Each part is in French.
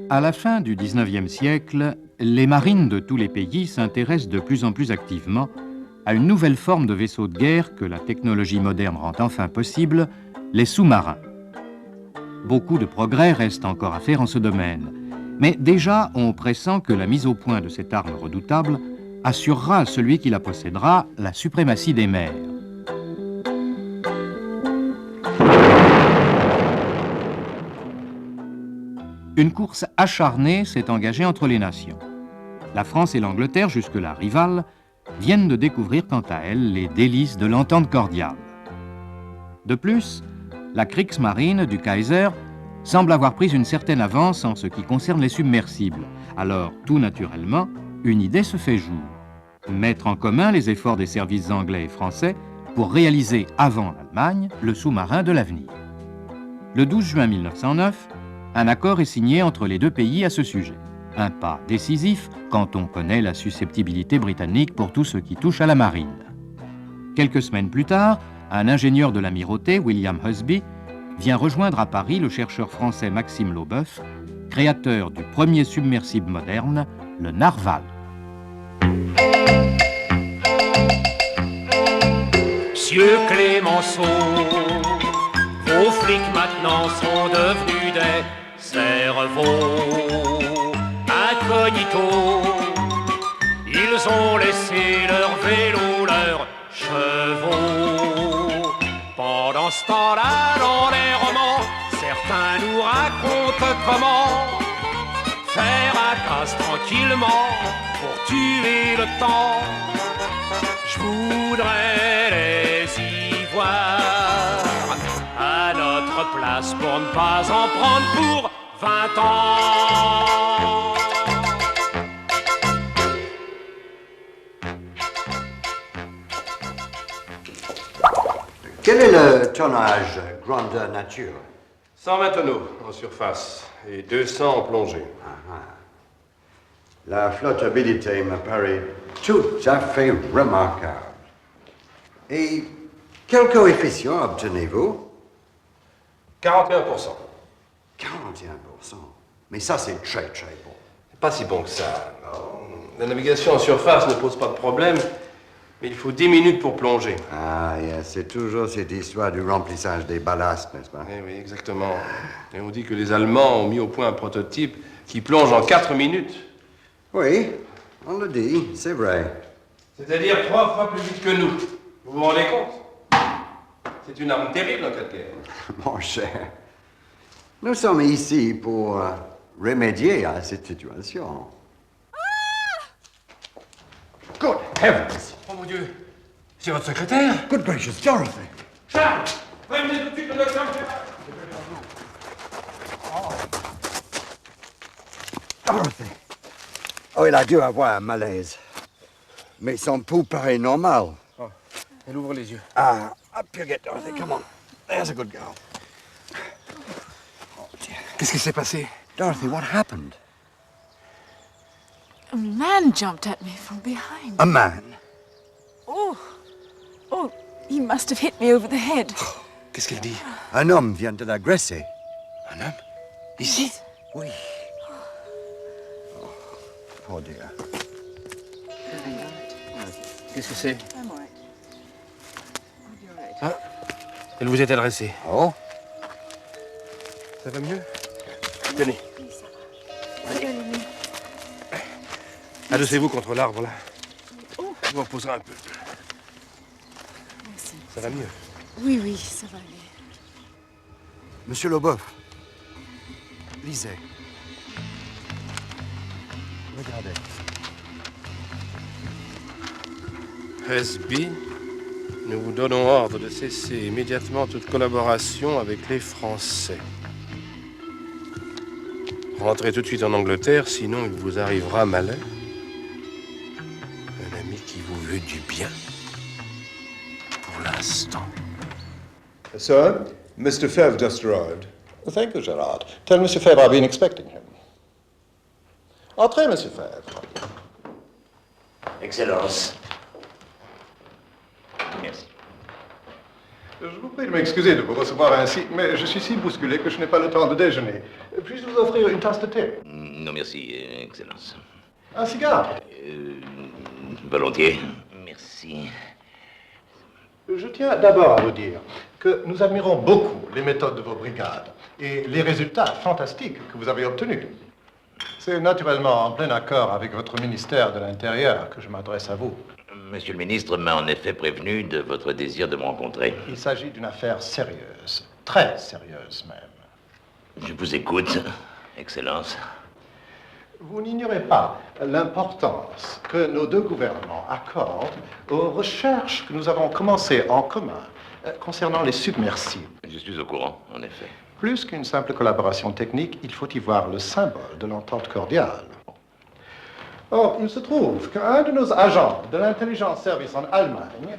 À la fin du XIXe siècle, les marines de tous les pays s'intéressent de plus en plus activement à une nouvelle forme de vaisseau de guerre que la technologie moderne rend enfin possible, les sous-marins. Beaucoup de progrès restent encore à faire en ce domaine, mais déjà on pressent que la mise au point de cette arme redoutable assurera à celui qui la possédera la suprématie des mers. Une course acharnée s'est engagée entre les nations. La France et l'Angleterre, jusque-là rivales, viennent de découvrir quant à elles les délices de l'entente cordiale. De plus, la Kriegsmarine du Kaiser semble avoir pris une certaine avance en ce qui concerne les submersibles. Alors, tout naturellement, une idée se fait jour. Mettre en commun les efforts des services anglais et français pour réaliser, avant l'Allemagne, le sous-marin de l'avenir. Le 12 juin 1909, un accord est signé entre les deux pays à ce sujet. Un pas décisif quand on connaît la susceptibilité britannique pour tout ce qui touche à la marine. Quelques semaines plus tard, un ingénieur de l'amirauté, William Husby, vient rejoindre à Paris le chercheur français Maxime Laubeuf, créateur du premier submersible moderne, le Narval. Monsieur Clémenceau, vos flics maintenant sont devenus des cerveaux incognito. Ils ont laissé leur vélo, leurs chevaux. Pendant ce temps-là, dans les romans, certains nous racontent comment faire à casse tranquillement pour tuer le temps. Je voudrais les y voir à notre place pour ne pas en prendre pour 20 ans. Quel est le tonnage grandeur nature? 120 tonneaux en surface et 200 en plongée. La flottabilité me paraît tout à fait remarquable. Et quel coefficient obtenez-vous? 41%. 41%. Mais ça, c'est très, très bon. C'est pas si bon que ça. La navigation en surface ne pose pas de problème, mais il faut 10 minutes pour plonger. Ah, yes, c'est toujours cette histoire du remplissage des ballasts, n'est-ce pas? Eh oui, exactement. Et on dit que les Allemands ont mis au point un prototype qui plonge en 4 minutes. Oui, on le dit, c'est vrai. C'est-à-dire 3 fois plus vite que nous. Vous vous rendez compte? C'est une arme terrible en cas de guerre. Mon cher, nous sommes ici pour remédier à cette situation. Good heavens! Oh mon Dieu, c'est votre secrétaire? Good gracious, Dorothy! Charles, prévenez tout de suite le docteur. Dorothy! Oh, il a dû avoir un malaise. Mais son pouls paraît normal. Oh, elle ouvre les yeux. Ah, up you get, Dorothy, come on. There's a good girl. Oh, dear. Qu'est-ce qui s'est passé? Dorothy, what happened? A man jumped at me from behind. A man? Oh, he must have hit me over the head. Qu'est-ce qu'elle dit? Un homme vient de l'agresser. Un homme? Ici? Oui. Oh, poor dear. Qu'est-ce que c'est? Ah, elle vous est adressée. Oh? Ça va mieux? Tenez. Adossez-vous contre l'arbre, là. Je vous reposerai un peu. Merci. Ça va mieux? Oui, ça va aller. Monsieur Laubeuf, lisez. Regardez. Husby, nous vous donnons ordre de cesser immédiatement toute collaboration avec les Français. Rentrez tout de suite en Angleterre, sinon il vous arrivera malheur. Un ami qui vous veut du bien. Pour l'instant. Sir, Mr. Fev just arrived. Thank you, Gerard. Tell Mr. Fev I've been expecting him. Entrez, Mr. Fev. Excellence. Yes. Je vous prie de m'excuser de vous recevoir ainsi, mais je suis si bousculé que je n'ai pas le temps de déjeuner. Puis-je vous offrir une tasse de thé? Non, merci, Excellence. Un cigare? Volontiers. Merci. Je tiens d'abord à vous dire que nous admirons beaucoup les méthodes de vos brigades et les résultats fantastiques que vous avez obtenus. C'est naturellement en plein accord avec votre ministère de l'Intérieur que je m'adresse à vous. Monsieur le ministre m'a en effet prévenu de votre désir de me rencontrer. Il s'agit d'une affaire sérieuse, très sérieuse même. Je vous écoute, Excellence. Vous n'ignorez pas l'importance que nos deux gouvernements accordent aux recherches que nous avons commencées en commun concernant les submersibles. Je suis au courant, en effet. Plus qu'une simple collaboration technique, il faut y voir le symbole de l'entente cordiale. Or, il se trouve qu'un de nos agents de l'intelligence service en Allemagne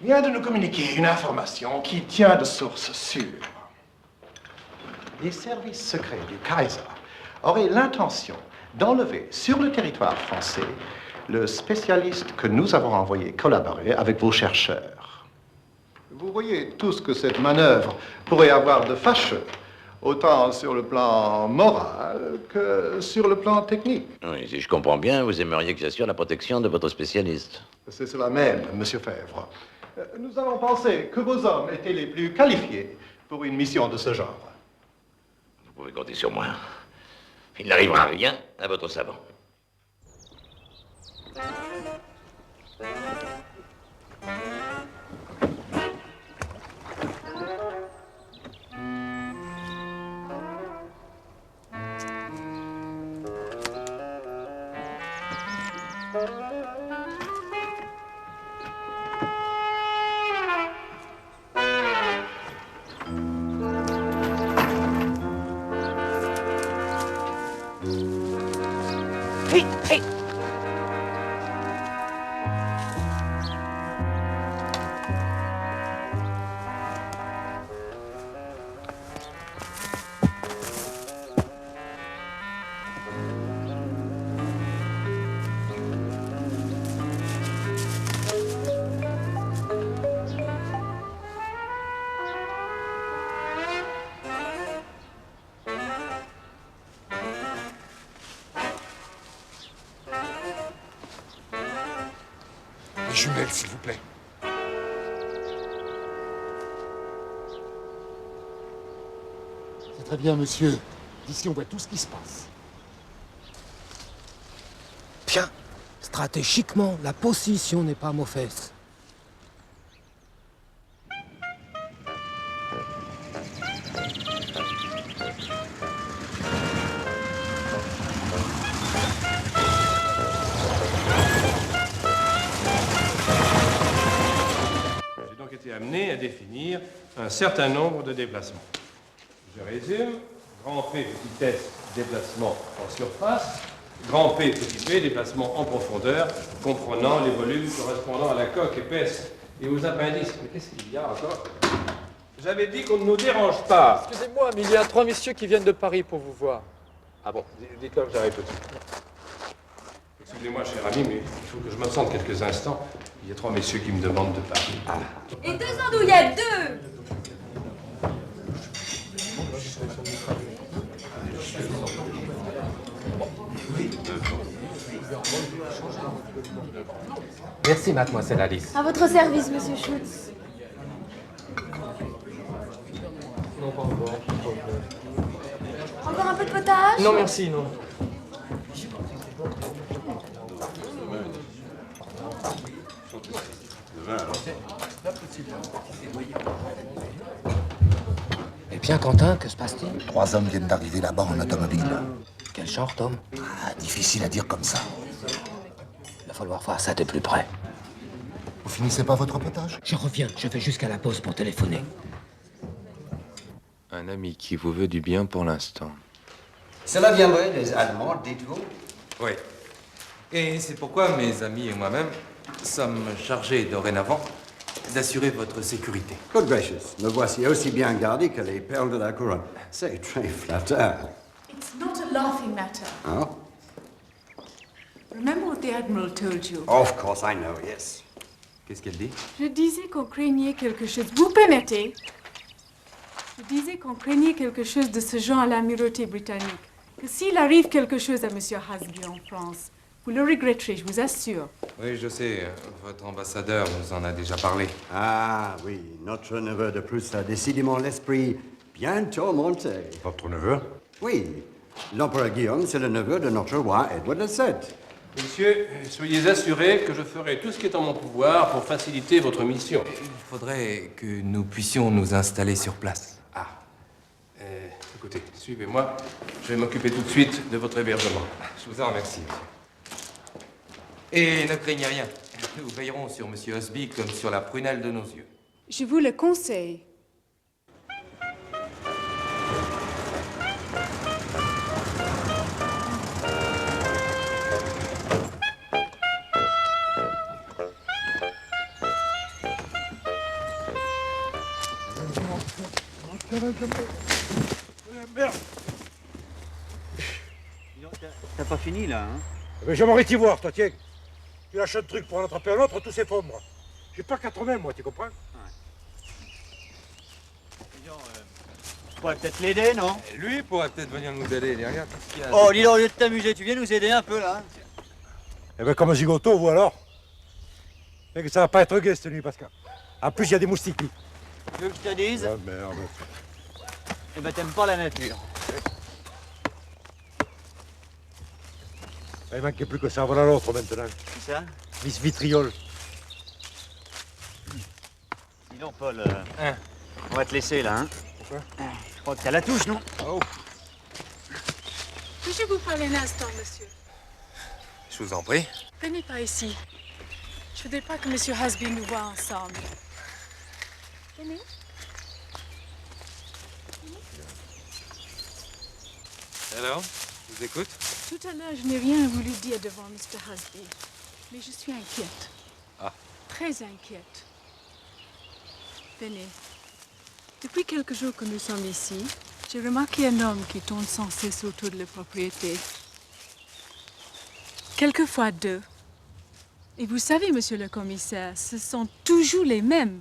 vient de nous communiquer une information qui tient de source sûre. Les services secrets du Kaiser auraient l'intention d'enlever sur le territoire français le spécialiste que nous avons envoyé collaborer avec vos chercheurs. Vous voyez tout ce que cette manœuvre pourrait avoir de fâcheux, autant sur le plan moral que sur le plan technique. Oui, si je comprends bien, vous aimeriez que j'assure la protection de votre spécialiste. C'est cela même, Monsieur Fèvre. Nous avons pensé que vos hommes étaient les plus qualifiés pour une mission de ce genre. Vous pouvez compter sur moi. Il n'arrivera rien à votre savant. Les jumelles, s'il vous plaît. C'est très bien, monsieur. D'ici, on voit tout ce qui se passe. Bien. Stratégiquement, la position n'est pas mauvaise. J'ai donc été amené à définir un certain nombre de déplacements. Je résume. Grand P, petit s, déplacement en surface. Grand P, petit p, déplacement en profondeur, comprenant les volumes correspondant à la coque épaisse et aux appendices. Mais qu'est-ce qu'il y a encore? J'avais dit qu'on ne nous dérange pas. Excusez-moi, mais il y a 3 messieurs qui viennent de Paris pour vous voir. Ah bon, dites-leur que j'arrive tout de suite. Excusez-moi, cher ami, mais il faut que je m'absente quelques instants. Il y a 3 messieurs qui me demandent de parler. Ah. Et 2 andouillettes, 2! Merci, mademoiselle Alice. À votre service, monsieur Schultz. Non, pas encore. Encore un peu de potage? Non, merci, non. Eh bien, Quentin, que se passe-t-il? 3 hommes viennent d'arriver là-bas en automobile. Quel genre d'homme? Ah, difficile à dire comme ça. Il va falloir voir ça de plus près. Vous finissez pas votre potage? Je reviens, je vais jusqu'à la pause pour téléphoner. Un ami qui vous veut du bien pour l'instant. Cela viendrait des Allemands, dites-vous? Oui. Et c'est pourquoi mes amis et moi-même sommes chargés dorénavant d'assurer votre sécurité. Good gracious, me voici aussi bien gardé que les perles de la couronne. C'est très flatteur. It's not a laughing matter. Oh? Remember what the Admiral told you? Of course, I know, yes. Qu'est-ce qu'elle dit? Je disais qu'on craignait quelque chose. Vous permettez? Je disais qu'on craignait quelque chose de ce genre à l'amirauté britannique. Que s'il arrive quelque chose à M. Hasby en France, vous le regretterez, je vous assure. Oui, je sais. Votre ambassadeur nous en a déjà parlé. Ah oui, notre neveu de Prusse a décidément l'esprit bientôt monté. Votre neveu? Oui, l'empereur Guillaume, c'est le neveu de notre roi Édouard VII. Messieurs, soyez assurés que je ferai tout ce qui est en mon pouvoir pour faciliter votre mission. Il faudrait que nous puissions nous installer sur place. Ah. Écoutez, suivez-moi. Je vais m'occuper tout de suite de votre hébergement. Je vous en remercie, monsieur. Et ne craignez rien. Nous veillerons sur M. Husby comme sur la prunelle de nos yeux. Je vous le conseille. Merde! T'as pas fini là, hein? Mais j'aimerais t'y voir, toi, tiens. Tu lâches un truc pour en attraper un autre, tout s'effondre. J'ai pas 80, moi, tu comprends? Je pourrais peut-être l'aider, non? Lui pourrait peut-être venir nous aider. Regarde, qu'est-ce qu'il y a? Oh, dis donc, au lieu de t'amuser, tu viens nous aider un peu là. Eh ben, comme un zigoto, vous alors? Mais que ça va pas être gai cette nuit, Pascal. En plus, il y a des moustiques. Tu veux que je te dise? Ah, merde. Eh ben, t'aimes pas la nature. Il manquait plus que ça, voilà l'autre maintenant. C'est ça? Miss Vitriol. Dis donc, Paul, on va te laisser là, hein? Pourquoi? Je crois que t'as la touche, non? Oh. Puis-je vous parler un instant, monsieur? Je vous en prie. Venez par ici. Je voudrais pas que monsieur Hasby nous voit ensemble. Venez. Alors, je vous écoute. Tout à l'heure, je n'ai rien voulu dire devant Mr. Hasby, mais je suis inquiète. Ah. Très inquiète. Venez. Depuis quelques jours que nous sommes ici, j'ai remarqué un homme qui tourne sans cesse autour de la propriété. Quelquefois deux. Et vous savez, monsieur le commissaire, ce sont toujours les mêmes.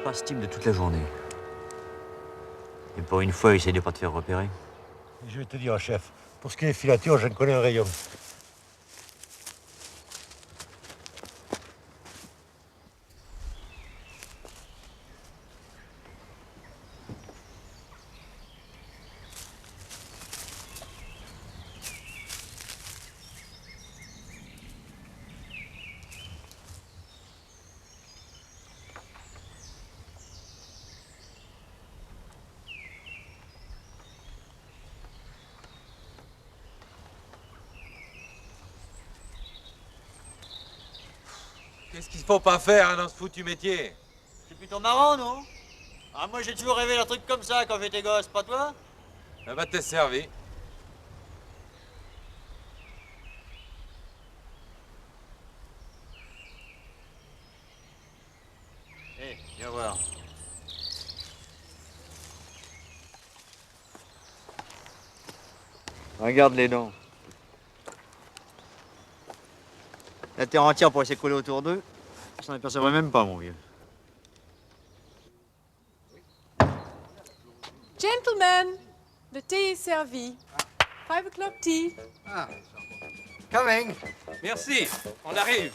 Pas ce type de toute la journée. Et pour une fois, essaye de pas te faire repérer. Je vais te dire, chef, pour ce qui est filature, je ne connais un rayon. Qu'est-ce qu'il faut pas faire hein, dans ce foutu métier? C'est plutôt marrant, non? Ah, moi, j'ai toujours rêvé d'un truc comme ça quand j'étais gosse, pas toi? Ah bah, t'es servi. Hé, viens voir. Regarde les dents. La terre entière pourrait s'écrouler autour d'eux. Je s'en apercevrais même pas, mon vieux. Gentlemen, le thé est servi. 5 o'clock tea. Ah. Coming. Merci, on arrive.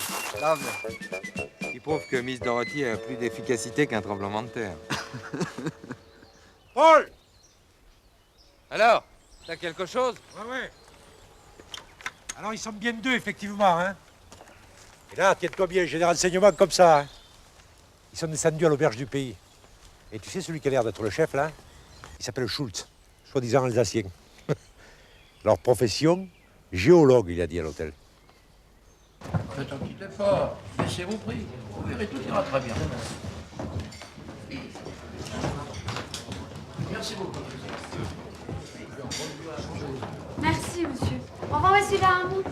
Il prouve que Miss Dorothy a plus d'efficacité qu'un tremblement de terre. Paul! Alors, t'as quelque chose? Ouais. Alors, ils sont bien deux, effectivement, hein? Et là, tiens-toi bien, j'ai des renseignements comme ça, hein? Ils sont descendus à l'auberge du pays. Et tu sais, celui qui a l'air d'être le chef, là, il s'appelle Schultz, soi-disant alsacien. Leur profession, géologue, il a dit à l'hôtel. Faites un petit effort, laissez-vous pris. Vous verrez, tout ira très bien. Merci beaucoup. Merci, monsieur. Au revoir, messieurs, dames.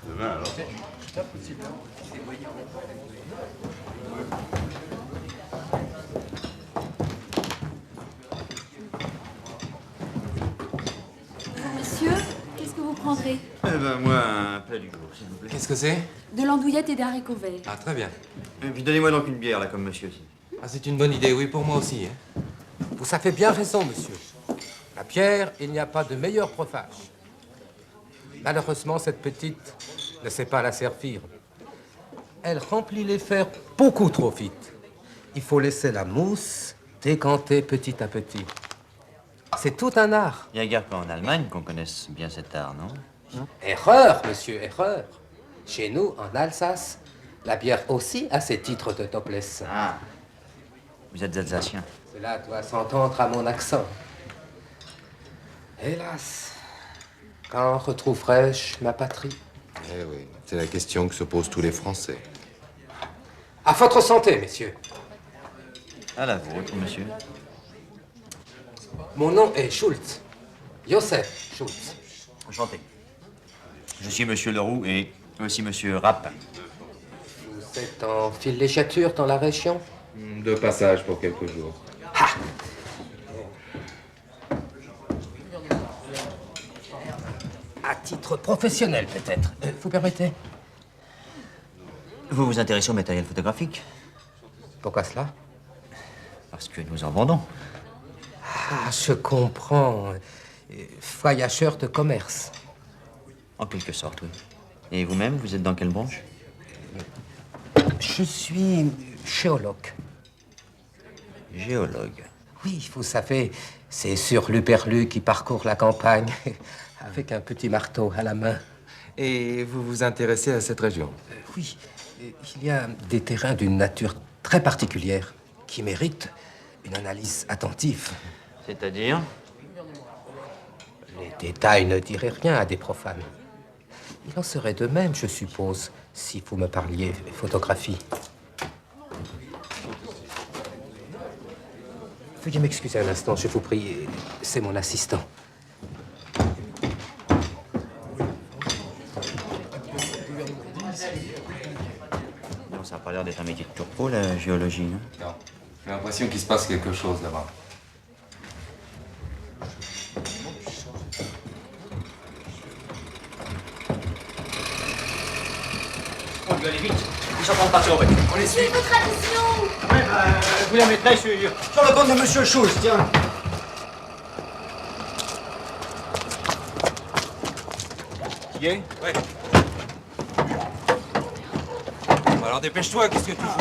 Demain, alors. Monsieur, qu'est-ce que vous prendrez? Eh ben, moi, un plat du jour, s'il vous plaît. Qu'est-ce que c'est? De l'andouillette et des haricots verts. Ah, très bien. Et puis donnez-moi donc une bière, là, comme monsieur aussi. Ah, c'est une bonne idée, oui, pour moi aussi. Hein. Vous avez bien raison, monsieur. La pierre, il n'y a pas de meilleur profage. Malheureusement, cette petite ne sait pas la servir. Elle remplit les fers beaucoup trop vite. Il faut laisser la mousse décanter petit à petit. C'est tout un art. Il n'y a guère qu'en Allemagne qu'on connaisse bien cet art, non? Erreur, monsieur, erreur. Chez nous, en Alsace, la bière aussi a ses titres de noblesse. Ah, vous êtes alsacien. Cela doit s'entendre à mon accent. Hélas, quand retrouverai-je ma patrie? Eh oui, c'est la question que se posent tous les Français. À votre santé, messieurs. À la vôtre, monsieur. Mon nom est Schultz. Joseph Schultz. Enchanté. Je suis monsieur Leroux et aussi monsieur Rapin. Vous êtes en villégiature dans la région? De passage pour quelques jours. À titre professionnel, peut-être. Vous permettez? Vous vous intéressez au matériel photographique? Pourquoi cela? Parce que nous en vendons. Ah, je comprends. Voyageur de commerce. En quelque sorte, oui. Et vous-même, vous êtes dans quelle branche? Je suis géologue. Géologue? Oui, vous savez, c'est sur l'Uperlu qui parcourt la campagne avec un petit marteau à la main. Et vous vous intéressez à cette région? Oui, il y a des terrains d'une nature très particulière qui méritent une analyse attentive. C'est-à-dire? Les détails ne diraient rien à des profanes. Il en serait de même, je suppose, si vous me parliez photographie. Veuillez m'excuser un instant, je vous prie. C'est mon assistant. Non, ça n'a pas l'air d'être un métier de tourpeau, la géologie, hein? Non. J'ai l'impression qu'il se passe quelque chose là-bas. On doit aller vite. Ils sont en train de partir en voiture. On les suit. C'est votre tradition. Ouais, vous la mettrez sur le compte de monsieur Schultz, tiens. Y est? Ouais. Alors dépêche-toi, qu'est-ce que tu fous?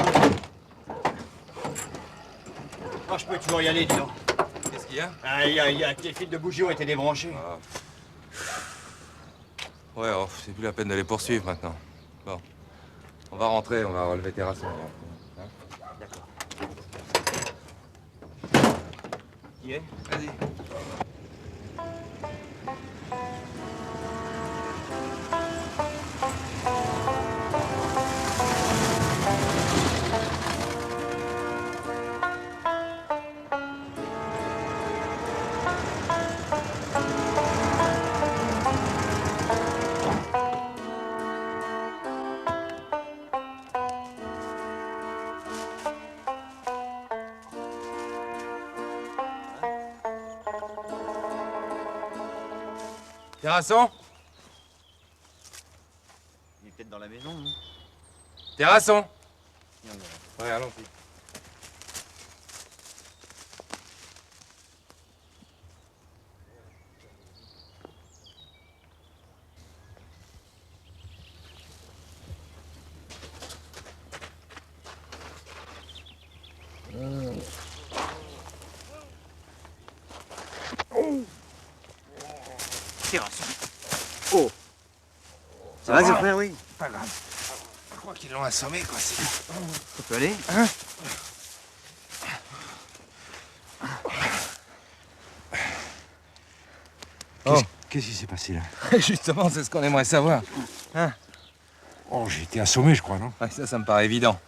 Moi, je peux toujours y aller, dis donc. Qu'est-ce qu'il y a? Ah, il y a que les fils de bougie ont été débranchés. Ah. Ouais, oh, c'est plus la peine de les poursuivre maintenant. Bon. On va rentrer, on va relever Terrasson. Hein? D'accord. Y est? Vas-y. Terrasson? Il est peut-être dans la maison, non? Terrasson? Ouais, allons-y. Terrasson. Oh. Ça va, frère, oui? Pas grave. Je crois qu'ils l'ont assommé, quoi. Ça peut aller? Hein? Qu'est-ce qui s'est passé là? Justement, c'est ce qu'on aimerait savoir. Hein? Oh, j'ai été assommé, je crois, non? Ouais, ça me paraît évident.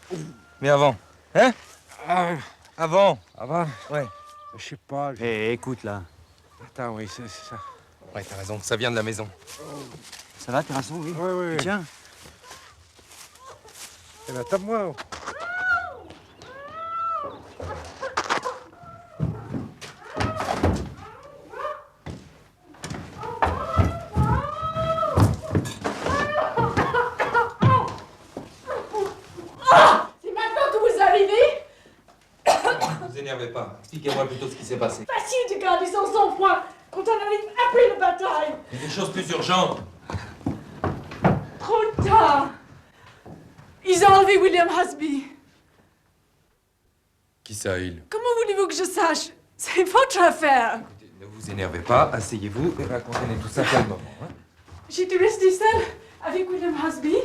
Mais avant, hein? Avant. Avant? Ouais. Je sais pas. Écoute, là. Attends, oui, c'est ça. Ouais, t'as raison, ça vient de la maison. Ça va, Terrasson, oui? Oui. Tiens. Eh ben, tape-moi. Pas. Expliquez-moi plutôt ce qui s'est passé. Facile de garder son sang-froid quand on arrive après la bataille. Il y a des choses plus urgentes. Trop tard. Ils ont enlevé William Husby. Qui ça, il? Comment voulez-vous que je sache? C'est votre affaire. Ne vous énervez pas, asseyez-vous et racontez-nous tout ça calmement. Hein? J'étais restée seule avec William Husby.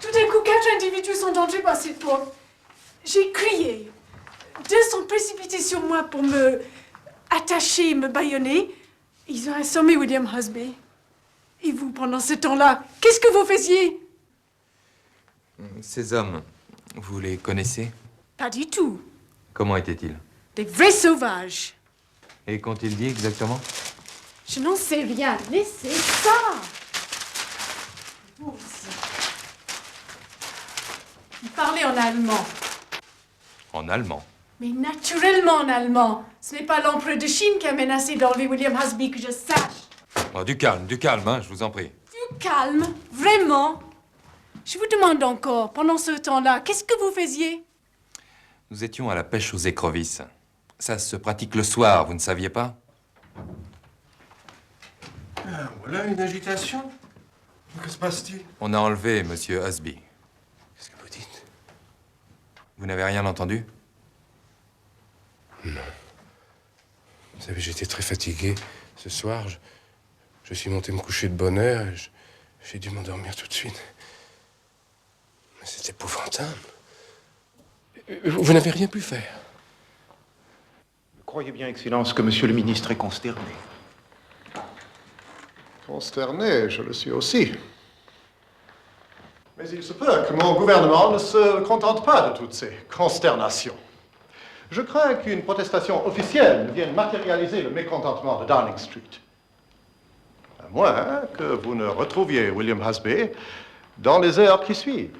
Tout d'un coup, 4 individus sont entrés par cette porte. J'ai crié. 2 sont précipités sur moi pour me attacher, me bâillonner. Ils ont assommé William Husby. Et vous, pendant ce temps-là, qu'est-ce que vous faisiez? Ces hommes, vous les connaissez? Pas du tout. Comment étaient-ils? Des vrais sauvages. Et qu'ont-ils dit exactement? Je n'en sais rien. Laissez ça. Vous aussi. Ils parlaient en allemand. En allemand? Mais naturellement en allemand. Ce n'est pas l'empereur de Chine qui a menacé d'enlever William Husby, que je sache. Oh, du calme, hein, je vous en prie. Du calme, vraiment. Je vous demande encore, pendant ce temps-là, qu'est-ce que vous faisiez? Nous étions à la pêche aux écrevisses. Ça se pratique le soir, vous ne saviez pas? Voilà une agitation. Que se passe-t-il? On a enlevé Monsieur Husby. Qu'est-ce que vous dites? Vous n'avez rien entendu? Non. Vous savez, j'étais très fatigué ce soir. Je suis monté me coucher de bonne heure et j'ai dû m'endormir tout de suite. Mais c'est épouvantable. Vous n'avez rien pu faire. Croyez bien, Excellence, que Monsieur le ministre est consterné. Consterné, je le suis aussi. Mais il se peut que mon gouvernement ne se contente pas de toutes ces consternations. Je crains qu'une protestation officielle vienne matérialiser le mécontentement de Downing Street. À moins que vous ne retrouviez William Husby dans les heures qui suivent.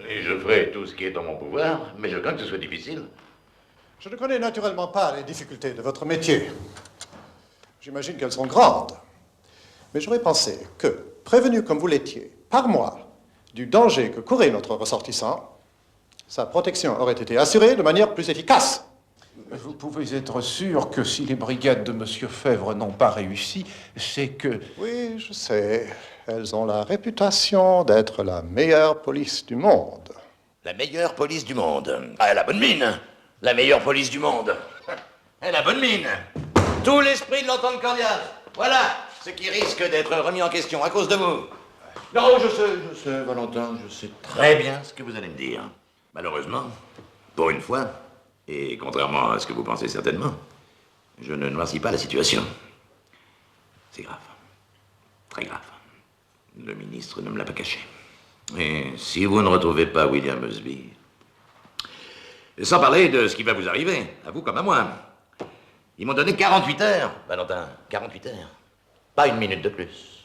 Et je ferai tout ce qui est en mon pouvoir, mais je crains que ce soit difficile. Je ne connais naturellement pas les difficultés de votre métier. J'imagine qu'elles sont grandes. Mais j'aurais pensé que, prévenu comme vous l'étiez, par moi, du danger que courait notre ressortissant, sa protection aurait été assurée de manière plus efficace. Vous pouvez être sûr que si les brigades de Monsieur Fèvre n'ont pas réussi, c'est que... Oui, je sais. Elles ont la réputation d'être la meilleure police du monde. La meilleure police du monde. Ah, elle a bonne mine. La meilleure police du monde. Elle a bonne mine. Tout l'esprit de l'entente cordiale. Voilà ce qui risque d'être remis en question à cause de vous. Non, je sais, Valentin, je sais très bien ce que vous allez me dire. Malheureusement, pour une fois, et contrairement à ce que vous pensez certainement, je ne noircis pas la situation. C'est grave. Très grave. Le ministre ne me l'a pas caché. Et si vous ne retrouvez pas William Husby, sans parler de ce qui va vous arriver, à vous comme à moi, ils m'ont donné 48 heures, Valentin, 48 heures. Pas une minute de plus.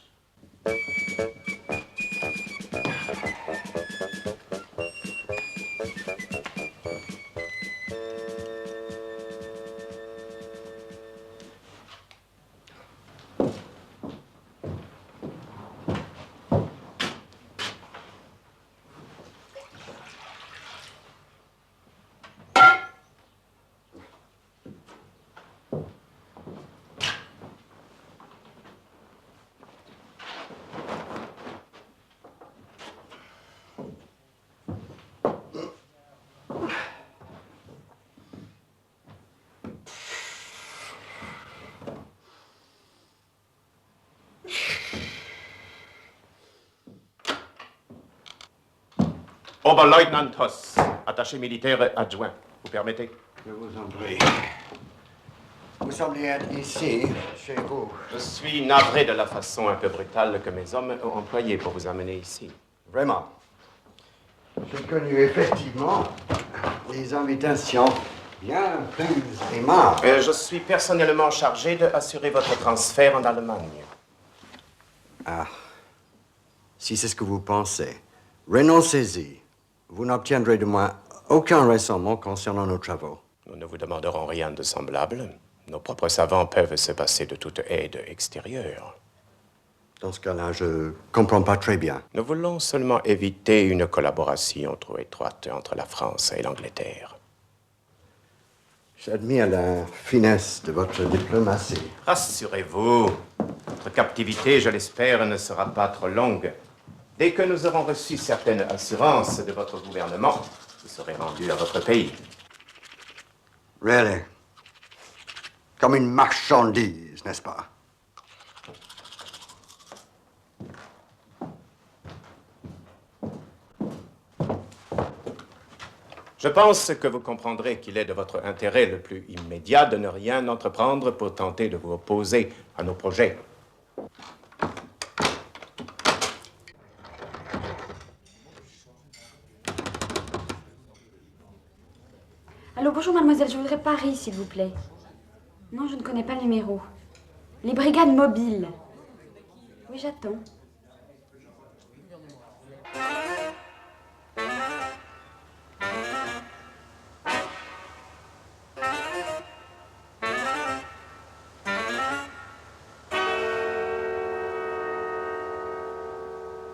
Oberleutnant Hoss, attaché militaire adjoint. Vous permettez? Je vous en prie. Vous semblez être ici, chez vous. Je suis navré de la façon un peu brutale que mes hommes ont employée pour vous amener ici. Vraiment. J'ai connu effectivement des invitations bien plus aimables. Je suis personnellement chargé d'assurer votre transfert en Allemagne. Ah. Si c'est ce que vous pensez, renoncez-y. Vous n'obtiendrez de moi aucun raisonnement concernant nos travaux. Nous ne vous demanderons rien de semblable. Nos propres savants peuvent se passer de toute aide extérieure. Dans ce cas-là, je comprends pas très bien. Nous voulons seulement éviter une collaboration trop étroite entre la France et l'Angleterre. J'admire la finesse de votre diplomatie. Rassurez-vous, votre captivité, je l'espère, ne sera pas trop longue. Dès que nous aurons reçu certaines assurances de votre gouvernement, vous serez rendu à votre pays. Really? Comme une marchandise, n'est-ce pas? Je pense que vous comprendrez qu'il est de votre intérêt le plus immédiat de ne rien entreprendre pour tenter de vous opposer à nos projets. Allô, bonjour mademoiselle, je voudrais Paris, s'il vous plaît. Non, je ne connais pas le numéro. Les brigades mobiles. Oui, j'attends.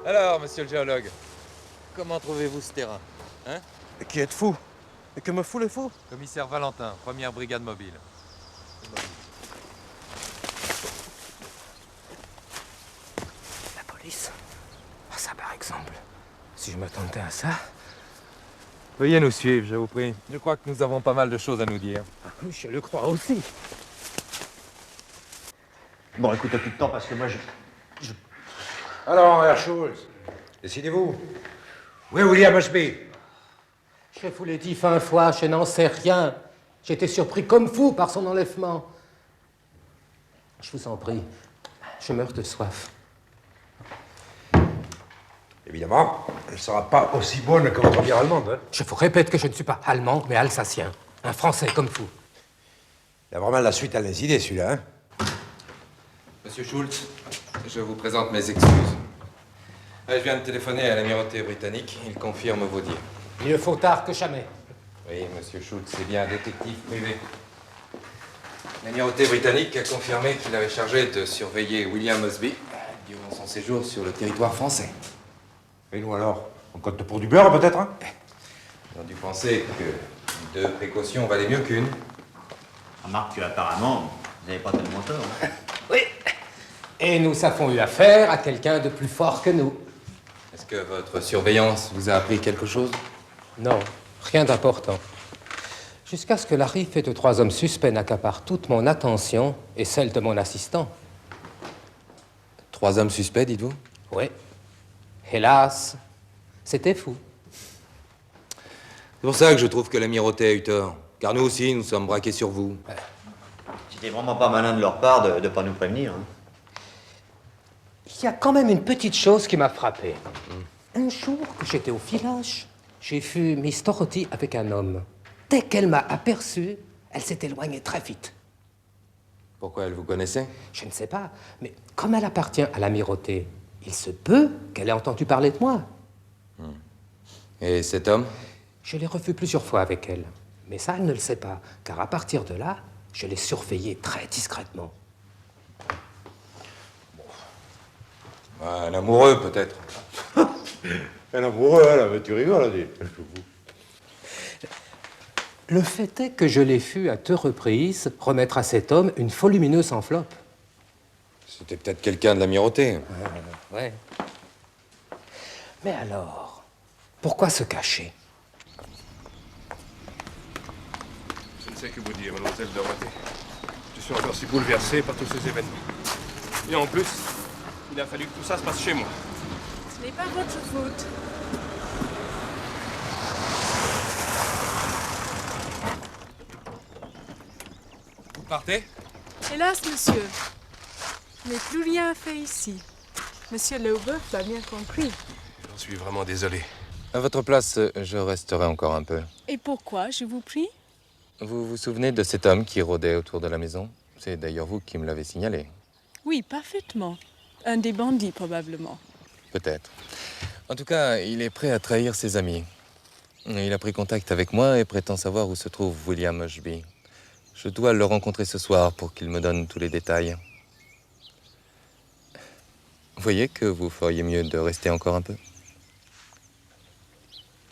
Alors, monsieur le géologue, comment trouvez-vous ce terrain? Hein? Qui êtes-vous? Et que me fout le fou? Commissaire Valentin, première brigade mobile. La police? Ça, par exemple. Si je m'attendais à ça... Veuillez nous suivre, je vous prie. Je crois que nous avons pas mal de choses à nous dire. Je le crois aussi. Bon, écoutez plus de temps parce que moi, Alors, Herr Schulz, décidez-vous. Où est William Ashby? Je vous l'ai dit 20 fois, je n'en sais rien. J'étais surpris comme fou par son enlèvement. Je vous en prie, je meurs de soif. Évidemment, elle ne sera pas aussi bonne que votre bière allemande. Hein? Je vous répète que je ne suis pas allemand, mais alsacien. Un Français comme vous. Il a vraiment la suite à les idées, celui-là, hein? Monsieur Schultz, je vous présente mes excuses. Je viens de téléphoner à l'amirauté britannique. Il confirme vos dires. Mieux faut tard que jamais. Oui, monsieur Schultz, c'est bien un détective privé. L'amirauté britannique a confirmé qu'il avait chargé de surveiller William Osby durant son séjour sur le territoire français. Et nous alors? On compte pour du beurre, peut-être, hein? On a dû penser que 2 précautions valaient mieux qu'une. Remarque qu'apparemment, vous n'avez pas tellement tort. Hein? Oui. Et nous avons eu affaire à quelqu'un de plus fort que nous. Est-ce que votre surveillance vous a appris quelque chose? Non, rien d'important. Jusqu'à ce que l'arrivée de 3 hommes suspects n'accapare toute mon attention et celle de mon assistant. 3 hommes suspects, dites-vous? Oui. Hélas, c'était fou. C'est pour ça que je trouve que l'amirauté a eu tort. Car nous aussi, nous sommes braqués sur vous. C'était vraiment pas malin de leur part de ne pas nous prévenir. Hein. Il y a quand même une petite chose qui m'a frappé. Un jour que j'étais au village, j'ai vu Miss Dorothy avec un homme. Dès qu'elle m'a aperçu, elle s'est éloignée très vite. Pourquoi elle vous connaissait? Je ne sais pas, mais comme elle appartient à l'amirauté, il se peut qu'elle ait entendu parler de moi. Et cet homme? Je l'ai revu plusieurs fois avec elle. Mais ça, elle ne le sait pas, car à partir de là, je l'ai surveillée très discrètement. Un amoureux, peut-être. Un amoureux, là, mais tu rigoles, dis. Le fait est que je l'ai vu à 2 reprises remettre à cet homme une volumineuse enveloppe. C'était peut-être quelqu'un de l'amirauté. Ouais. Mais alors, pourquoi se cacher? Je ne sais que vous dire, mademoiselle Dorothée. Je suis encore si bouleversé par tous ces événements. Et en plus, il a fallu que tout ça se passe chez moi. Ce n'est pas votre faute. partez? Hélas, monsieur, je n'ai plus rien fait ici. Monsieur Leboeuf l'a bien compris. J'en suis vraiment désolé. À votre place, je resterai encore un peu. Et pourquoi, je vous prie? Vous vous souvenez de cet homme qui rôdait autour de la maison? C'est d'ailleurs vous qui me l'avez signalé. Oui, parfaitement. Un des bandits, probablement. Peut-être. En tout cas, il est prêt à trahir ses amis. Il a pris contact avec moi et prétend savoir où se trouve William Ashby. Je dois le rencontrer ce soir pour qu'il me donne tous les détails. Vous voyez que vous feriez mieux de rester encore un peu?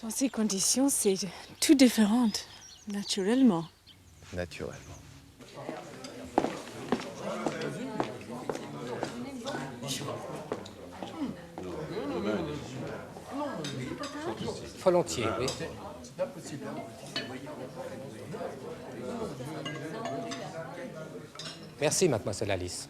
Dans ces conditions, c'est tout différent, naturellement. Naturellement. Volontiers, oui. Merci, mademoiselle Alice.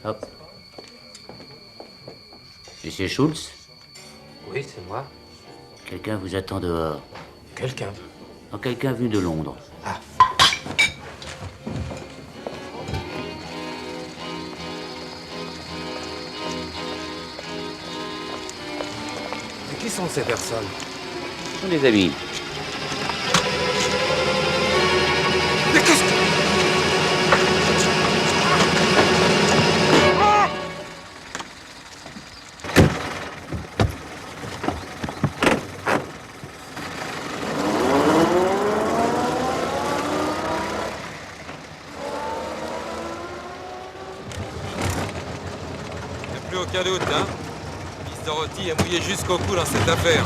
Hop. Monsieur Schultz? Oui, c'est moi. Quelqu'un vous attend dehors. Quelqu'un? Non, quelqu'un venu de Londres. Ah. Et qui sont ces personnes? Ce sont des amis. Mais qu'est-ce que... Plus aucun doute, hein? Miss Dorothy est mouillée jusqu'au cou dans cette affaire.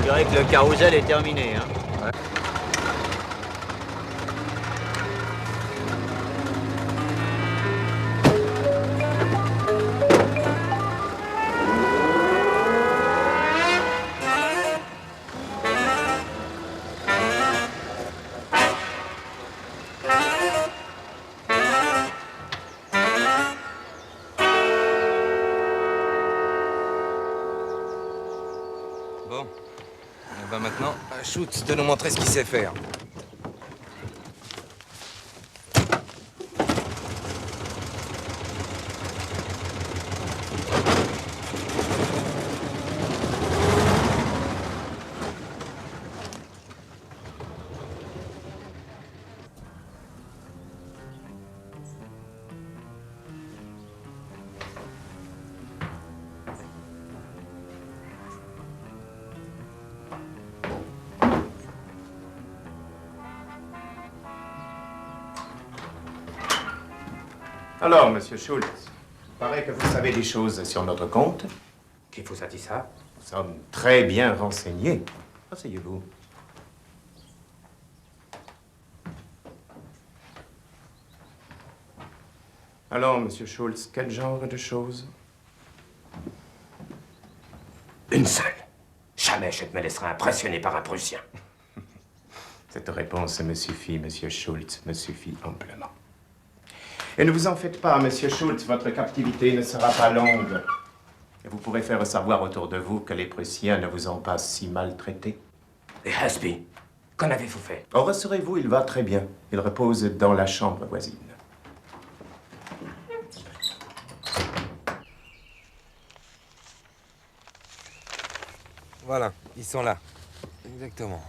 Je dirais que le carrousel est terminé, hein. Bon. Et ben maintenant, à Schultz de nous montrer ce qu'il sait faire. Alors, monsieur Schultz, il paraît que vous savez des choses sur notre compte. Qui vous a dit ça? Nous sommes très bien renseignés. Asseyez-vous. Alors, monsieur Schultz, quel genre de choses? Une seule. Jamais je ne me laisserai impressionner par un Prussien. Cette réponse me suffit, monsieur Schultz, me suffit amplement. Et ne vous en faites pas, monsieur Schultz, votre captivité ne sera pas longue. Et vous pourrez faire savoir autour de vous que les Prussiens ne vous ont pas si maltraité. Et Hasby, qu'en avez-vous fait? Oh, rassurez-vous, il va très bien. Il repose dans la chambre voisine. Voilà, ils sont là. Exactement.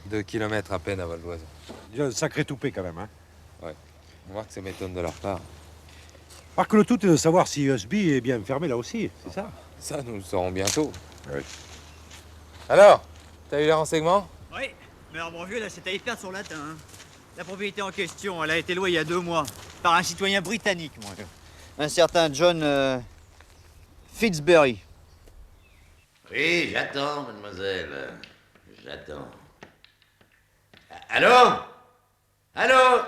2 kilomètres à peine à vol d'oiseau. Déjà un sacré toupet quand même, hein. Ouais. On va voir que ça m'étonne de leur part. Par que le tout est de savoir si Husby est bien fermé là aussi, c'est ça? Ça, nous le saurons bientôt. Oui. Alors, t'as eu les renseignements? Oui. Mais alors, mon vieux, là, c'est à y perdre son latin. Hein. La propriété en question, elle a été louée il y a 2 mois par un citoyen britannique, mon vieux. Un certain John Fitzberry. Oui, j'attends, mademoiselle. J'attends. Allô? Allô?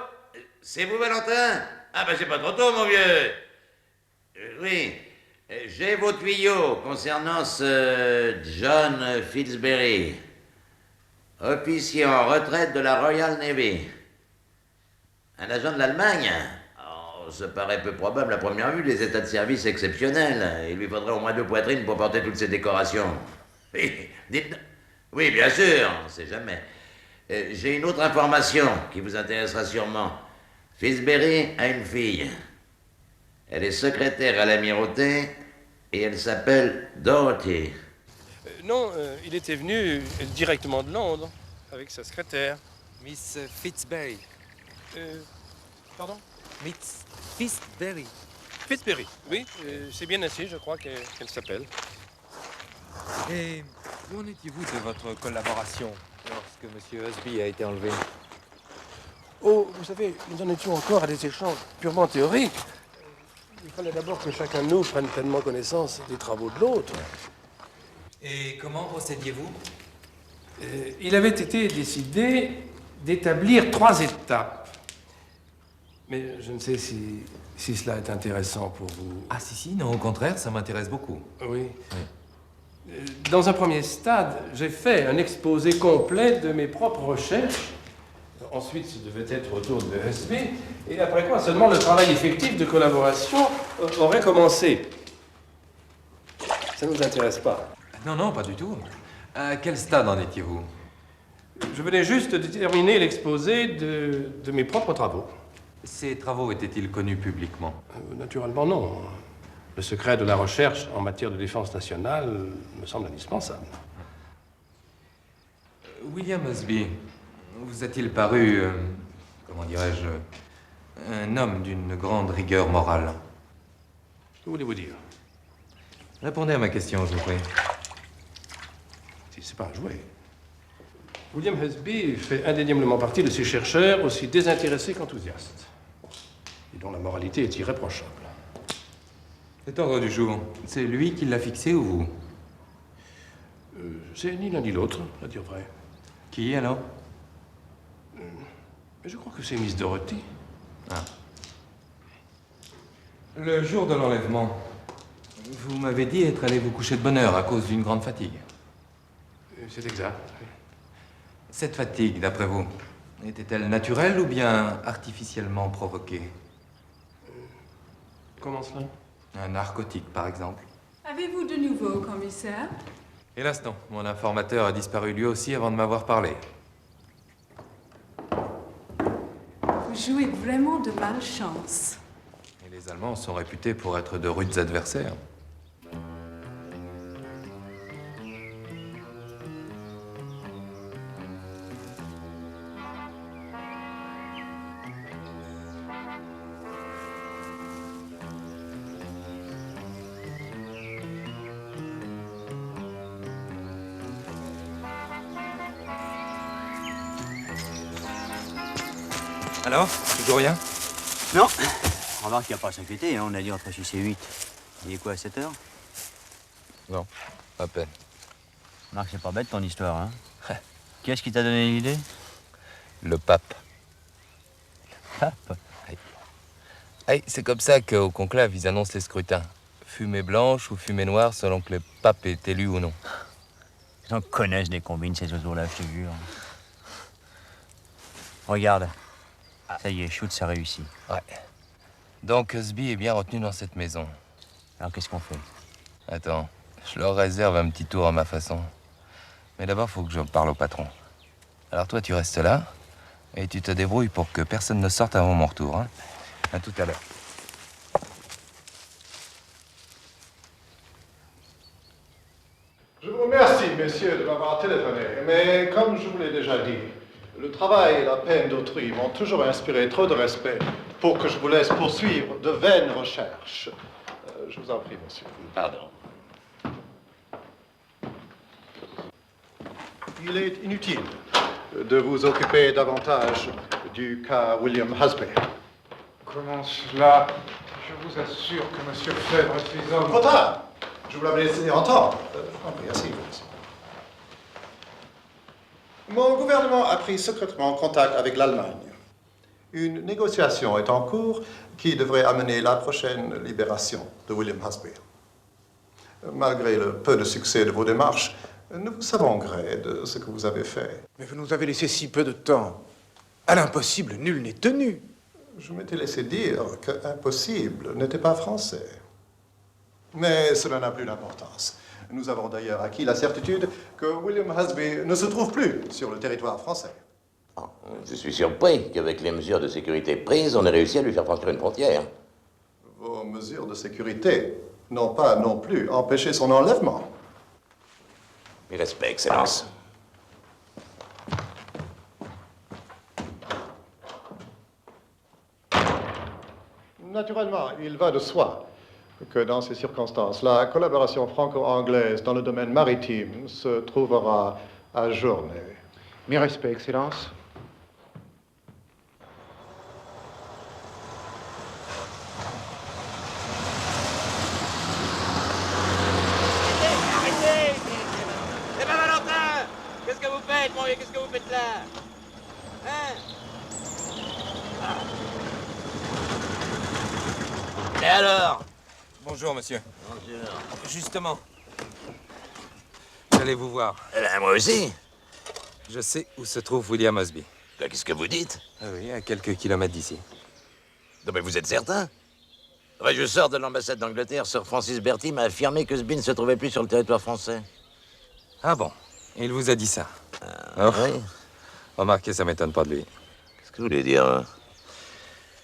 C'est vous, Valentin? Ah, ben c'est pas trop tôt, mon vieux. Oui, j'ai vos tuyaux concernant ce John Fitzberry, officier en retraite de la Royal Navy. Un agent de l'Allemagne? Oh, ça paraît peu probable à première vue, des états de service exceptionnels. Il lui faudrait au moins 2 poitrines pour porter toutes ces décorations. Oui, dites... Oui, bien sûr, on ne sait jamais. J'ai une autre information qui vous intéressera sûrement. Fitzberry a une fille. Elle est secrétaire à l'amirauté et elle s'appelle Dorothy. Non, il était venu directement de Londres avec sa secrétaire. Miss Fitzberry. Pardon? Miss Fitzberry. Fitzberry, oui, c'est bien ainsi, je crois qu'elle s'appelle. Et où en étiez-vous de votre collaboration lorsque M. Husby a été enlevé? Oh, vous savez, nous en étions encore à des échanges purement théoriques. Il fallait d'abord que chacun de nous prenne pleinement connaissance des travaux de l'autre. Et comment procédiez-vous? Il avait été décidé d'établir 3 étapes. Mais je ne sais si cela est intéressant pour vous. Ah si, non, au contraire, ça m'intéresse beaucoup. Oui. Dans un premier stade, j'ai fait un exposé complet de mes propres recherches. Ensuite, ce devait être autour de Husby. Et après quoi, seulement le travail effectif de collaboration aurait commencé. Ça ne nous intéresse pas. Non, non, pas du tout. À quel stade en étiez-vous? Je venais juste de terminer l'exposé de mes propres travaux. Ces travaux étaient-ils connus publiquement? Naturellement, non. Le secret de la recherche en matière de défense nationale me semble indispensable. William Husby, vous a-t-il paru, comment dirais-je, un homme d'une grande rigueur morale? Que voulez-vous dire? Répondez à ma question, je vous prie. Si c'est pas un jouet. William Husby fait indéniablement partie de ces chercheurs aussi désintéressés qu'enthousiastes, et dont la moralité est irréprochable. Cet ordre du jour, c'est lui qui l'a fixé ou vous? C'est ni l'un ni l'autre, à dire vrai. Qui alors? Je crois que c'est Miss Dorothy. Ah. Le jour de l'enlèvement, vous m'avez dit être allé vous coucher de bonne heure à cause d'une grande fatigue. C'est exact. Oui. Cette fatigue, d'après vous, était-elle naturelle ou bien artificiellement provoquée? Comment cela? Un narcotique, par exemple. Avez-vous de nouveau, commissaire? Hélas non, mon informateur a disparu lui aussi avant de m'avoir parlé. Vous jouez vraiment de malchance. Et les Allemands sont réputés pour être de rudes adversaires. Alors, toujours rien? Non. Remarque, il n'y a pas à s'inquiéter, hein, on a dit entre 6 et 8. Il est quoi, à 7 heures? Non, à peine. Remarque, c'est pas bête ton histoire, hein. Qui est-ce qui t'a donné l'idée? Le pape. Le pape? Hey, c'est comme ça qu'au conclave, ils annoncent les scrutins. Fumée blanche ou fumée noire, selon que le pape est élu ou non. Ils en connaissent des combines, ces oiseaux-là, je te jure. Regarde. Ça y est, shoot, ça réussit. Ouais. Donc, Husby est bien retenu dans cette maison. Alors, qu'est-ce qu'on fait? Attends, je leur réserve un petit tour à ma façon. Mais d'abord, faut que je parle au patron. Alors toi, tu restes là, et tu te débrouilles pour que personne ne sorte avant mon retour, hein. À tout à l'heure. Je vous remercie, messieurs, de m'avoir téléphoné. Mais comme je vous l'ai déjà dit, le travail et la peine d'autrui m'ont toujours inspiré trop de respect pour que je vous laisse poursuivre de vaines recherches. Je vous en prie, monsieur. Pardon. Il est inutile. de vous occuper davantage du cas William Husby. Comment cela? Je vous assure que M. Fèvre et ses hommes... Trop tard. Je vous l'avais laissé entendre. Je vous en prie, asseyez-vous. Mon gouvernement a pris secrètement contact avec l'Allemagne. Une négociation est en cours qui devrait amener la prochaine libération de William Husby. Malgré le peu de succès de vos démarches, nous vous savons gré de ce que vous avez fait. Mais vous nous avez laissé si peu de temps. À l'impossible, nul n'est tenu. Je m'étais laissé dire que impossible n'était pas français. Mais cela n'a plus d'importance. Nous avons d'ailleurs acquis la certitude que William Husby ne se trouve plus sur le territoire français. Je suis surpris qu'avec les mesures de sécurité prises, on ait réussi à lui faire franchir une frontière. Vos mesures de sécurité n'ont pas non plus empêché son enlèvement. Mes respects, Excellence. Naturellement, il va de soi que dans ces circonstances, la collaboration franco-anglaise dans le domaine maritime se trouvera ajournée. Mes respects, Excellence. Arrêtez! Eh ben Valentin! Qu'est-ce que vous faites, mon vieux? Qu'est-ce que vous faites là? Hein? Et alors? Bonjour, monsieur. Bonjour. Justement, j'allais vous voir. Eh ben, moi aussi. Je sais où se trouve William Husby. Qu'est-ce que vous dites? Ah oui, à quelques kilomètres d'ici. Non, mais vous êtes certain? Ouais, je sors de l'ambassade d'Angleterre. Sir Francis Bertie m'a affirmé que Husby ne se trouvait plus sur le territoire français. Ah bon? Il vous a dit ça? Oui. Remarquez, ça m'étonne pas de lui. Qu'est-ce que vous voulez dire?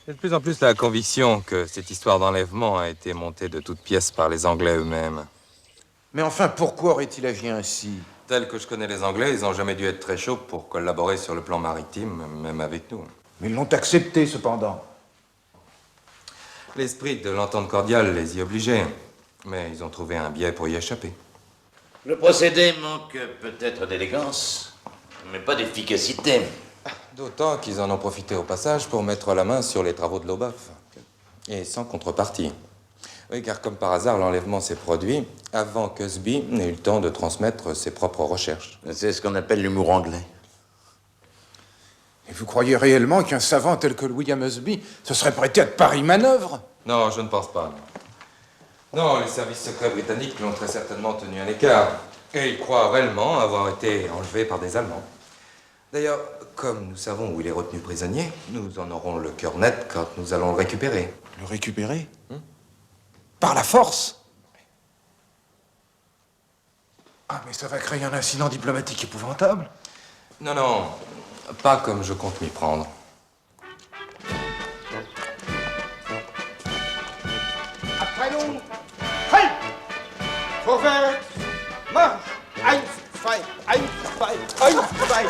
J'ai de plus en plus la conviction que cette histoire d'enlèvement a été montée de toutes pièces par les Anglais eux-mêmes. Mais enfin, pourquoi aurait-il agi ainsi? Tel que je connais les Anglais, ils n'ont jamais dû être très chauds pour collaborer sur le plan maritime, même avec nous. Mais ils l'ont accepté, cependant. L'esprit de l'entente cordiale les y obligeait, mais ils ont trouvé un biais pour y échapper. Le procédé manque peut-être d'élégance, mais pas d'efficacité. D'autant qu'ils en ont profité au passage pour mettre la main sur les travaux de Loboff. Et sans contrepartie. Oui, car comme par hasard, l'enlèvement s'est produit avant qu'Husby n'ait eu le temps de transmettre ses propres recherches. C'est ce qu'on appelle l'humour anglais. Et vous croyez réellement qu'un savant tel que William Husby se serait prêté à de pareilles manœuvres? Non, je ne pense pas. Non, les services secrets britanniques l'ont très certainement tenu à l'écart. Et il croit réellement avoir été enlevé par des Allemands. D'ailleurs, comme nous savons où il est retenu prisonnier, nous en aurons le cœur net quand nous allons le récupérer. Le récupérer? Par la force? Ah, mais ça va créer un incident diplomatique épouvantable. Non, non, pas comme je compte m'y prendre. Après nous, halt! Vorwärts, marche! 1, 2, 1, 2, 1, 2, 1, 2.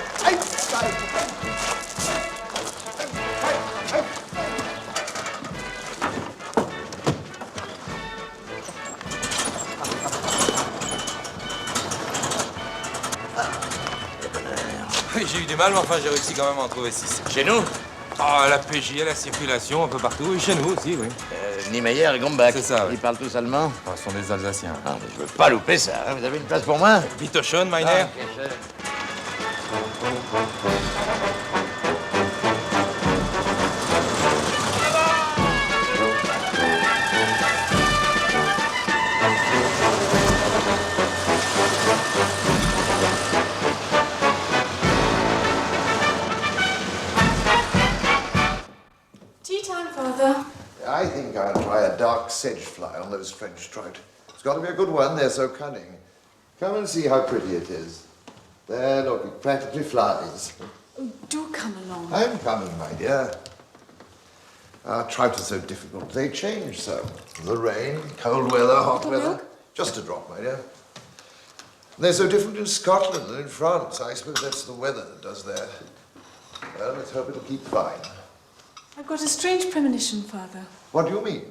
J'ai eu du mal, mais enfin, j'ai réussi quand même à en trouver 6. Chez nous? Ah, la PJ, la circulation, un peu partout, et chez nous aussi, oui. Niemeyer et Gombach. C'est ça, oui. Ils parlent tous allemand? Ah, ce sont des Alsaciens. Ah, mais je veux pas louper ça. Hein. Vous avez une place pour moi? Bitte schön, Meiner. Tea time, Father. I think I'll try a dark sedge fly on those French trout. It's got to be a good one, they're so cunning. Come and see how pretty it is. There, look, it practically flies. Oh, do come along. I'm coming, my dear. Our trout are so difficult. They change so. The rain, cold weather, hot weather. Just a drop, my dear. They're so different in Scotland than in France. I suppose that's the weather that does that. Well, let's hope it'll keep fine. I've got a strange premonition, Father. What do you mean?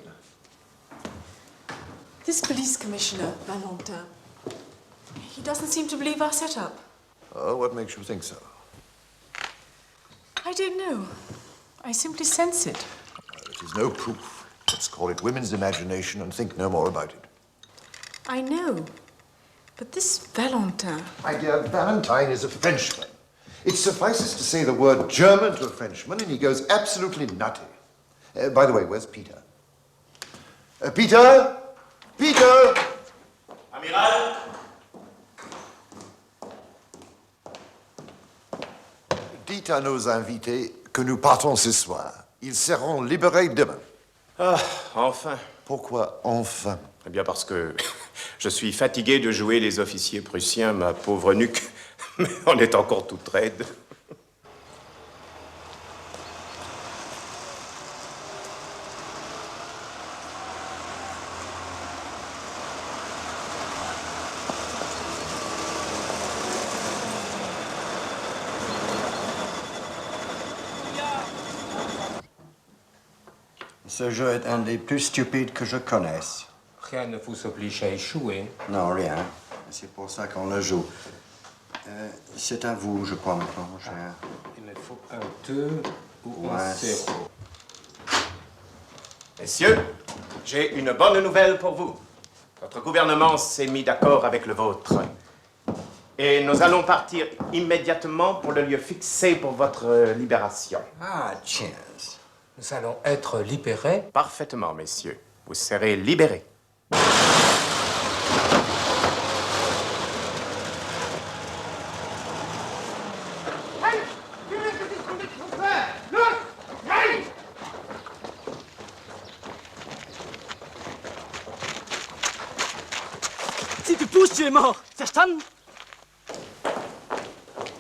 This police commissioner, Valentin, he doesn't seem to believe our setup. Oh, what makes you think so? I don't know. I simply sense it. It is no proof. Let's call it women's imagination and think no more about it. I know. But this Valentin... My dear, Valentine is a Frenchman. It suffices to say the word German to a Frenchman and he goes absolutely nutty. By the way, where's Peter? Peter? Peter! Amiral? Dites à nos invités que nous partons ce soir. Ils seront libérés demain. Ah, enfin. Pourquoi enfin? Eh bien parce que je suis fatigué de jouer les officiers prussiens, ma pauvre nuque. Mais on est encore toute raide. Ce jeu est un des plus stupides que je connaisse. Rien ne vous oblige à échouer. Non, rien. C'est pour ça qu'on le joue. C'est à vous, je crois, maintenant, mon cher. Il me faut un 2 ou un 0. Messieurs, j'ai une bonne nouvelle pour vous. Votre gouvernement s'est mis d'accord avec le vôtre. Et nous allons partir immédiatement pour le lieu fixé pour votre libération. Ah, tiens. Nous allons être libérés? Parfaitement, messieurs. Vous serez libérés. Si tu pousses, tu es mort. Verstanden?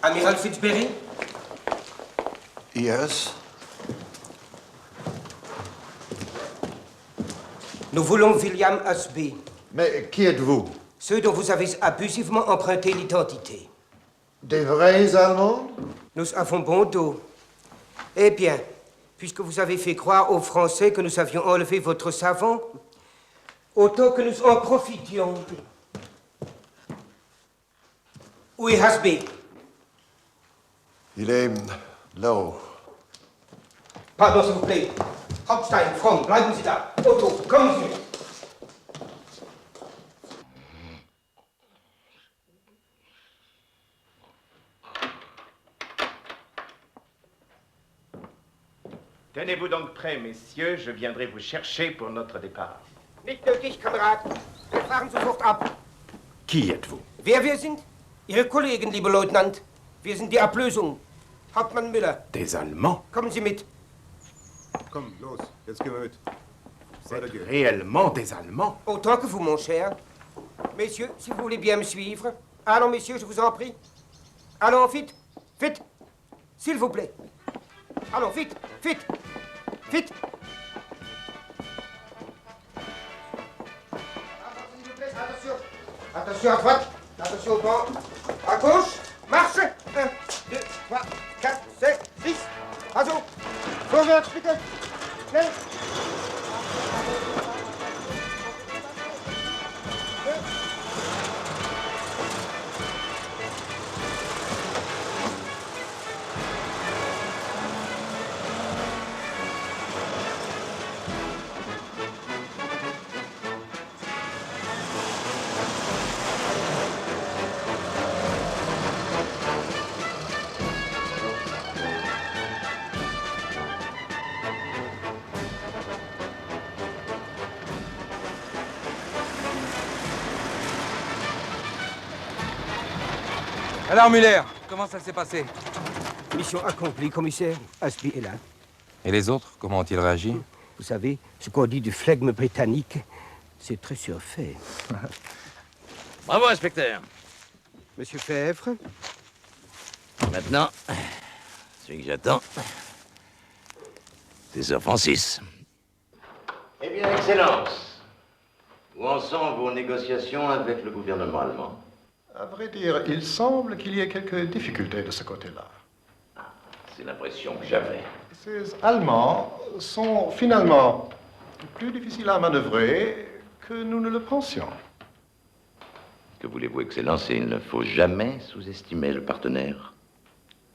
Amiral Fitzberry? Yes? Nous voulons William Husby. Mais qui êtes-vous? Ceux dont vous avez abusivement emprunté l'identité. Des vrais Allemands? Nous avons bon dos. Eh bien, puisque vous avez fait croire aux Français que nous avions enlevé votre savant, autant que nous en profitions. Où est Husby? Il est là-haut. Pardon, s'il vous plaît. Hauptstein, Fromm, bleiben Sie da. Otto, kommen Sie mit. Tenez-vous donc prêts, messieurs. Je viendrai vous chercher pour notre départ. Nicht nötig, Kamerad. Wir fahren sofort ab. Qui êtes-vous? Wer wir sind? Ihre Kollegen, lieber Leutnant. Wir sind die Ablösung. Hauptmann Müller. Des Allemands? Kommen Sie mit. Komm, los, jetzt gehen wir mit. Vous êtes réellement des Allemands? Autant que vous, mon cher. Messieurs, si vous voulez bien me suivre. Allons, messieurs, je vous en prie. Allons, vite, vite. S'il vous plaît. Allons, vite, vite, vite. Attention. Attention à droite. Attention au banc. À gauche. Marche. 1, 2, 3, 4, 5, 6. Also. Vorwärts, bitte. Schnell. Alors, Muller, comment ça s'est passé? Mission accomplie, commissaire. Husby est là. Et les autres, comment ont-ils réagi? Vous savez, ce qu'on dit du flegme britannique, c'est très surfait. Bravo, inspecteur. Monsieur Fèvre? Maintenant, celui que j'attends, c'est Sir Francis. Eh bien, Excellence, où en sont vos négociations avec le gouvernement allemand? À vrai dire, il semble qu'il y ait quelques difficultés de ce côté-là. C'est l'impression que j'avais. Ces Allemands sont finalement plus difficiles à manœuvrer que nous ne le pensions. Que voulez-vous, Excellence? Il ne faut jamais sous-estimer le partenaire.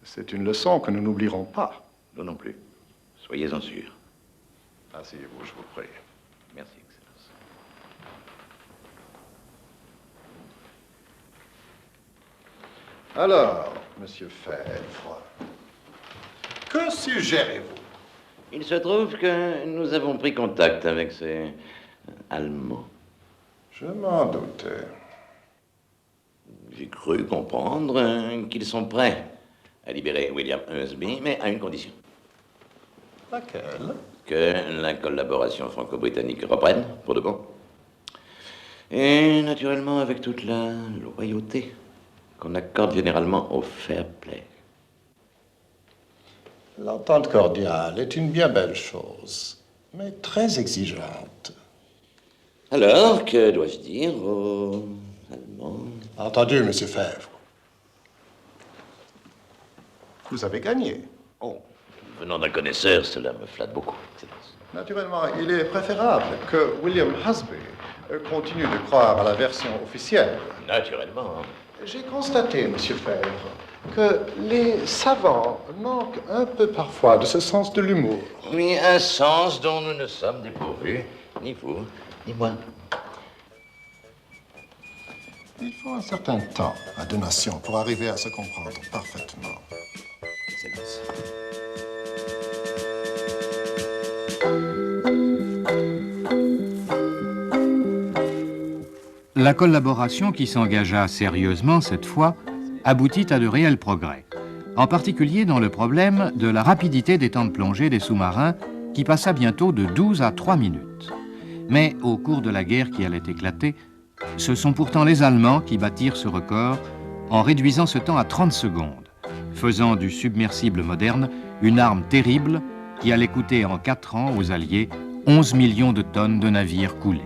C'est une leçon que nous n'oublierons pas. Nous non plus. Soyez-en sûrs. Asseyez-vous, je vous prie. Merci, Excellence. Alors, Monsieur Fèvre, que suggérez-vous? Il se trouve que nous avons pris contact avec ces Allemands. Je m'en doutais. J'ai cru comprendre qu'ils sont prêts à libérer William Husby, mais à une condition. Laquelle? Que la collaboration franco-britannique reprenne, pour de bon. Et naturellement avec toute la loyauté qu'on accorde généralement au fair play. L'entente cordiale est une bien belle chose, mais très exigeante. Alors, que dois-je dire aux Allemands? Entendu, Monsieur Fèvre. Vous avez gagné. Oh, venant d'un connaisseur, cela me flatte beaucoup, Excellence. Naturellement, il est préférable que William Husby continue de croire à la version officielle. Naturellement. J'ai constaté, Monsieur Fèvre, que les savants manquent un peu parfois de ce sens de l'humour. Oui, un sens dont nous ne sommes dépourvus, ni vous, ni moi. Il faut un certain temps à deux nations pour arriver à se comprendre parfaitement. Excellence. La collaboration qui s'engagea sérieusement cette fois aboutit à de réels progrès, en particulier dans le problème de la rapidité des temps de plongée des sous-marins qui passa bientôt de 12 à 3 minutes. Mais au cours de la guerre qui allait éclater, ce sont pourtant les Allemands qui battirent ce record en réduisant ce temps à 30 secondes, faisant du submersible moderne une arme terrible qui allait coûter en 4 ans aux Alliés 11 millions de tonnes de navires coulés.